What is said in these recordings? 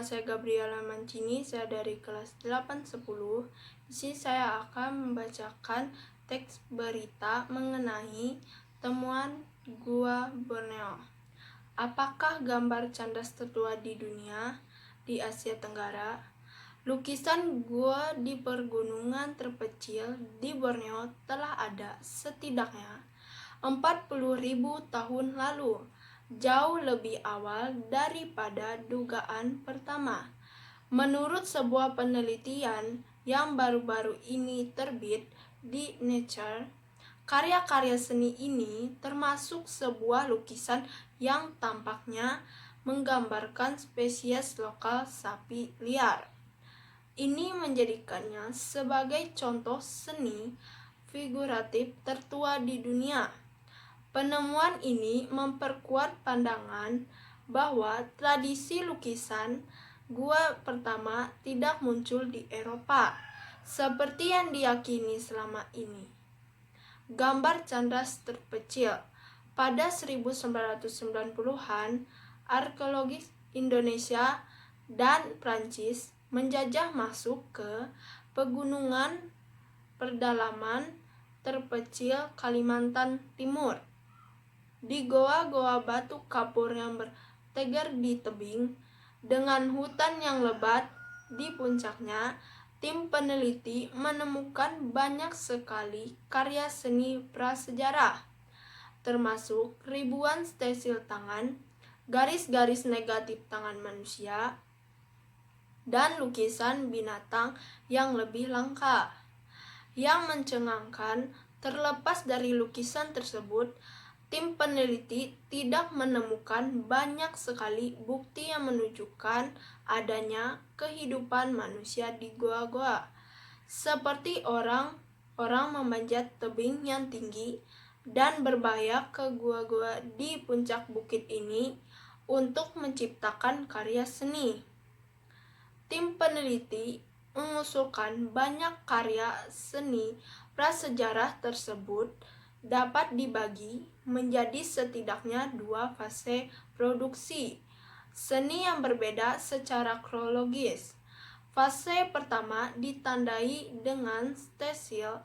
saya Gabriela Mancini, saya dari kelas 810. Di sini saya akan membacakan teks berita mengenai temuan Gua Borneo. Apakah gambar candas tertua di dunia di Asia Tenggara? Lukisan gua di pergunungan terpencil di Borneo telah ada setidaknya 40.000 tahun lalu, jauh lebih awal daripada dugaan pertama. Menurut sebuah penelitian yang baru-baru ini terbit di Nature, karya-karya seni ini termasuk sebuah lukisan yang tampaknya menggambarkan spesies lokal sapi liar. Ini menjadikannya sebagai contoh seni figuratif tertua di dunia. Penemuan ini memperkuat pandangan bahwa tradisi lukisan gua pertama tidak muncul di Eropa, seperti yang diyakini selama ini. Gambar candas terpencil. Pada 1990-an, arkeologis Indonesia dan Prancis menjajah masuk ke pegunungan pedalaman terpencil Kalimantan Timur. Di goa-goa batu kapur yang bertegar di tebing, dengan hutan yang lebat di puncaknya, tim peneliti menemukan banyak sekali karya seni prasejarah, termasuk ribuan stensil tangan, garis-garis negatif tangan manusia, dan lukisan binatang yang lebih langka. Yang mencengangkan, terlepas dari lukisan tersebut, tim peneliti tidak menemukan banyak sekali bukti yang menunjukkan adanya kehidupan manusia di goa-goa, seperti orang memanjat tebing yang tinggi dan berbahaya ke goa-goa di puncak bukit ini untuk menciptakan karya seni. Tim peneliti mengusulkan banyak karya seni prasejarah tersebut dapat dibagi menjadi setidaknya 2 fase produksi seni yang berbeda secara kronologis. Fase pertama ditandai dengan stensil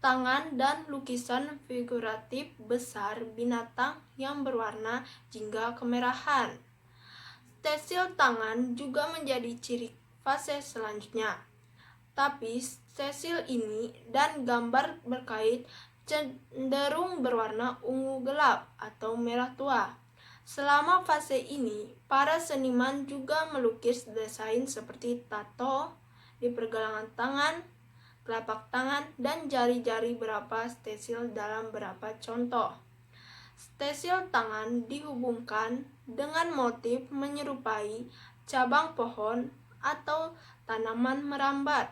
tangan dan lukisan figuratif besar binatang yang berwarna jingga kemerahan. Stensil tangan juga menjadi ciri fase selanjutnya. Tapi stensil ini dan gambar berkait cenderung berwarna ungu gelap atau merah tua. Selama fase ini, para seniman juga melukis desain seperti tato di pergelangan tangan, telapak tangan, dan jari-jari beberapa stensil dalam beberapa contoh. Stensil tangan dihubungkan dengan motif menyerupai cabang pohon atau tanaman merambat.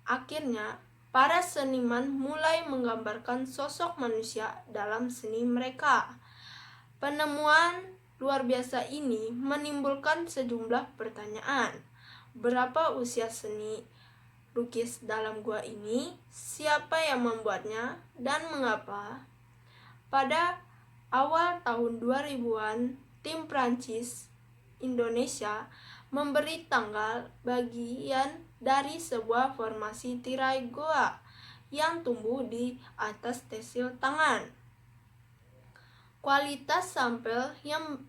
Akhirnya, para seniman mulai menggambarkan sosok manusia dalam seni mereka. Penemuan luar biasa ini menimbulkan sejumlah pertanyaan. Berapa usia seni lukis dalam gua ini? Siapa yang membuatnya dan mengapa? Pada awal tahun 2000-an, tim Prancis Indonesia memberi tanggal bagian dari sebuah formasi tirai goa yang tumbuh di atas stensil tangan. Kualitas sampel yang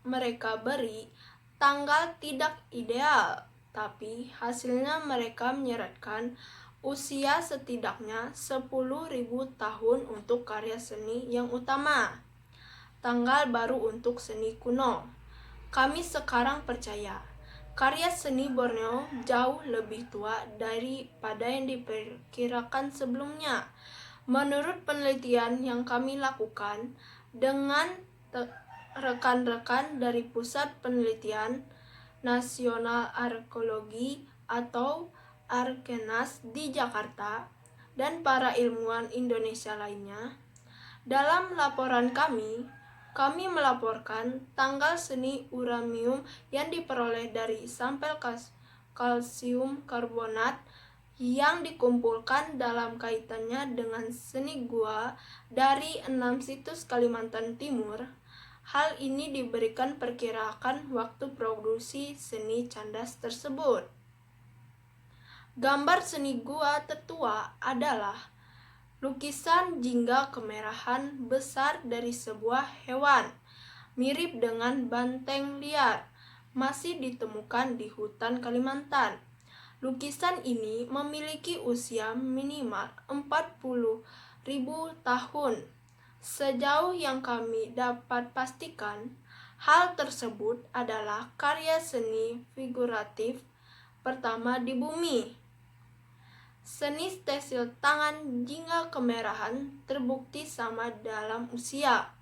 mereka beri tanggal tidak ideal, tapi hasilnya mereka menyeratkan usia setidaknya 10.000 tahun untuk karya seni yang utama, tanggal baru untuk seni kuno. Kami sekarang percaya karya seni Borneo jauh lebih tua daripada yang diperkirakan sebelumnya. Menurut penelitian yang kami lakukan dengan rekan-rekan dari Pusat Penelitian Nasional Arkeologi atau Arkenas di Jakarta dan para ilmuwan Indonesia lainnya, dalam laporan kami melaporkan tanggal seni uranium yang diperoleh dari sampel kalsium karbonat yang dikumpulkan dalam kaitannya dengan seni gua dari 6 situs Kalimantan Timur. Hal ini diberikan perkiraan waktu produksi seni candas tersebut. Gambar seni gua tertua adalah lukisan jingga kemerahan besar dari sebuah hewan, mirip dengan banteng liar, masih ditemukan di hutan Kalimantan. Lukisan ini memiliki usia minimal 40.000 tahun. Sejauh yang kami dapat pastikan, hal tersebut adalah karya seni figuratif pertama di bumi. Seni stencil tangan jingga kemerahan terbukti sama dalam usia,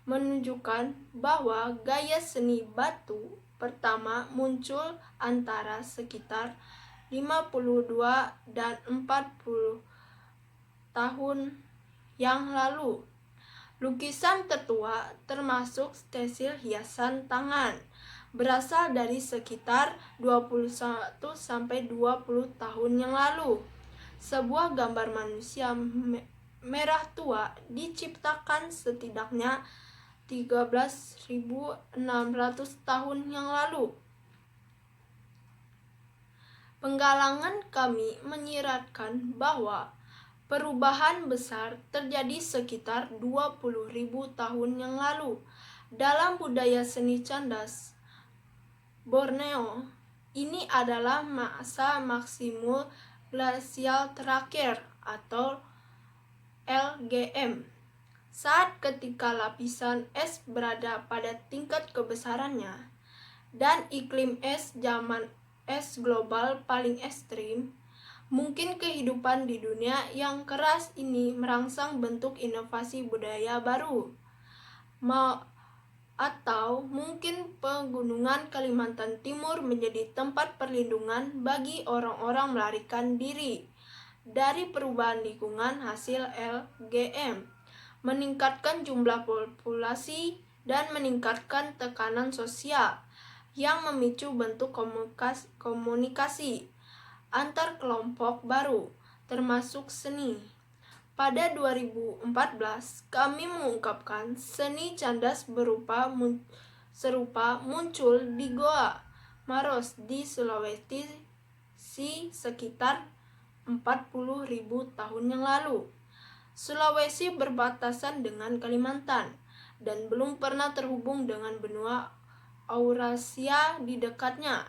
menunjukkan bahwa gaya seni batu pertama muncul antara sekitar 52 dan 40 tahun yang lalu. Lukisan tertua termasuk stencil hiasan tangan berasal dari sekitar 21-20 tahun yang lalu. Sebuah gambar manusia merah tua diciptakan setidaknya 13.600 tahun yang lalu. Penggalangan kami menyiratkan bahwa perubahan besar terjadi sekitar 20.000 tahun yang lalu dalam budaya seni candas Borneo. Ini adalah masa maksimum glasial terakhir atau LGM. Saat ketika lapisan es berada pada tingkat kebesarannya dan iklim es zaman es global paling ekstrim, mungkin kehidupan di dunia yang keras ini merangsang bentuk inovasi budaya baru. Atau mungkin pegunungan Kalimantan Timur menjadi tempat perlindungan bagi orang-orang melarikan diri dari perubahan lingkungan hasil LGM, meningkatkan jumlah populasi dan meningkatkan tekanan sosial yang memicu bentuk komunikasi antar kelompok baru, termasuk seni. Pada 2014, kami mengungkapkan seni candas serupa muncul di Goa Maros di Sulawesi sekitar 40.000 tahun yang lalu. Sulawesi berbatasan dengan Kalimantan dan belum pernah terhubung dengan benua Eurasia di dekatnya.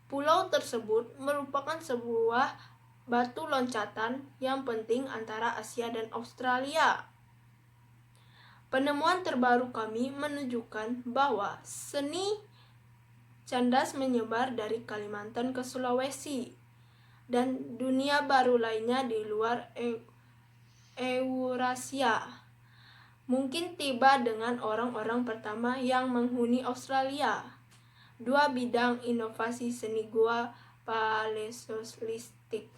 Pulau tersebut merupakan sebuah batu loncatan yang penting antara Asia dan Australia. Penemuan terbaru kami menunjukkan bahwa seni candas menyebar dari Kalimantan ke Sulawesi dan dunia baru lainnya di luar Eurasia. Mungkin tiba dengan orang-orang pertama yang menghuni Australia. Dua bidang inovasi seni gua paleolitik.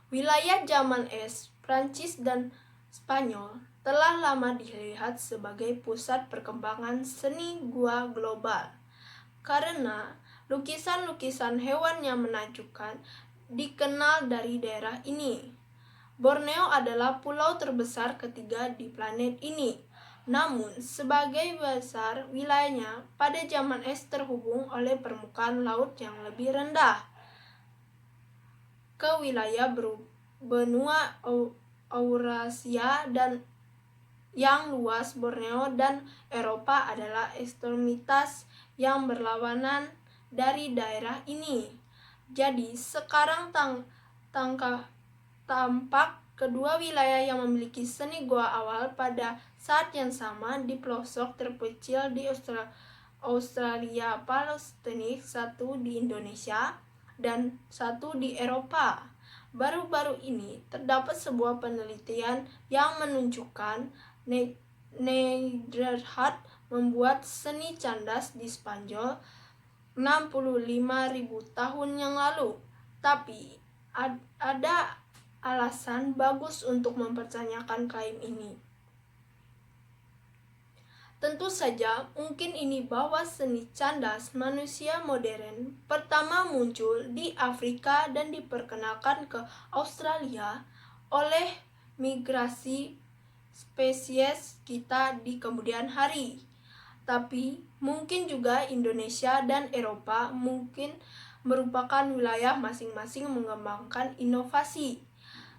Wilayah zaman es, Prancis dan Spanyol telah lama dilihat sebagai pusat perkembangan seni gua global karena lukisan-lukisan hewan yang menakjubkan dikenal dari daerah ini. Borneo adalah pulau terbesar ketiga di planet ini. Namun, sebagai besar wilayahnya pada zaman es terhubung oleh permukaan laut yang lebih rendah ke wilayah benua Eurasia dan yang luas. Borneo dan Eropa adalah ekstremitas yang berlawanan dari daerah ini. Jadi sekarang tampak kedua wilayah yang memiliki seni gua awal pada saat yang sama di pelosok terpencil di Australia Palestina, satu di Indonesia dan satu di Eropa. Baru-baru ini terdapat sebuah penelitian yang menunjukkan Neidhardt membuat seni candas di Spanyol 65.000 tahun yang lalu. Tapi ada alasan bagus untuk mempertanyakan klaim ini. Tentu saja mungkin ini bahwa seni candas manusia modern pertama muncul di Afrika dan diperkenalkan ke Australia oleh migrasi spesies kita di kemudian hari. Tapi mungkin juga Indonesia dan Eropa mungkin merupakan wilayah masing-masing mengembangkan inovasi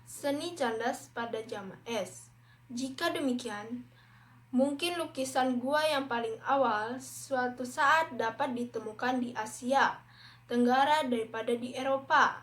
seni candas pada zaman es. Jika demikian, mungkin lukisan gua yang paling awal suatu saat dapat ditemukan di Asia Tenggara daripada di Eropa.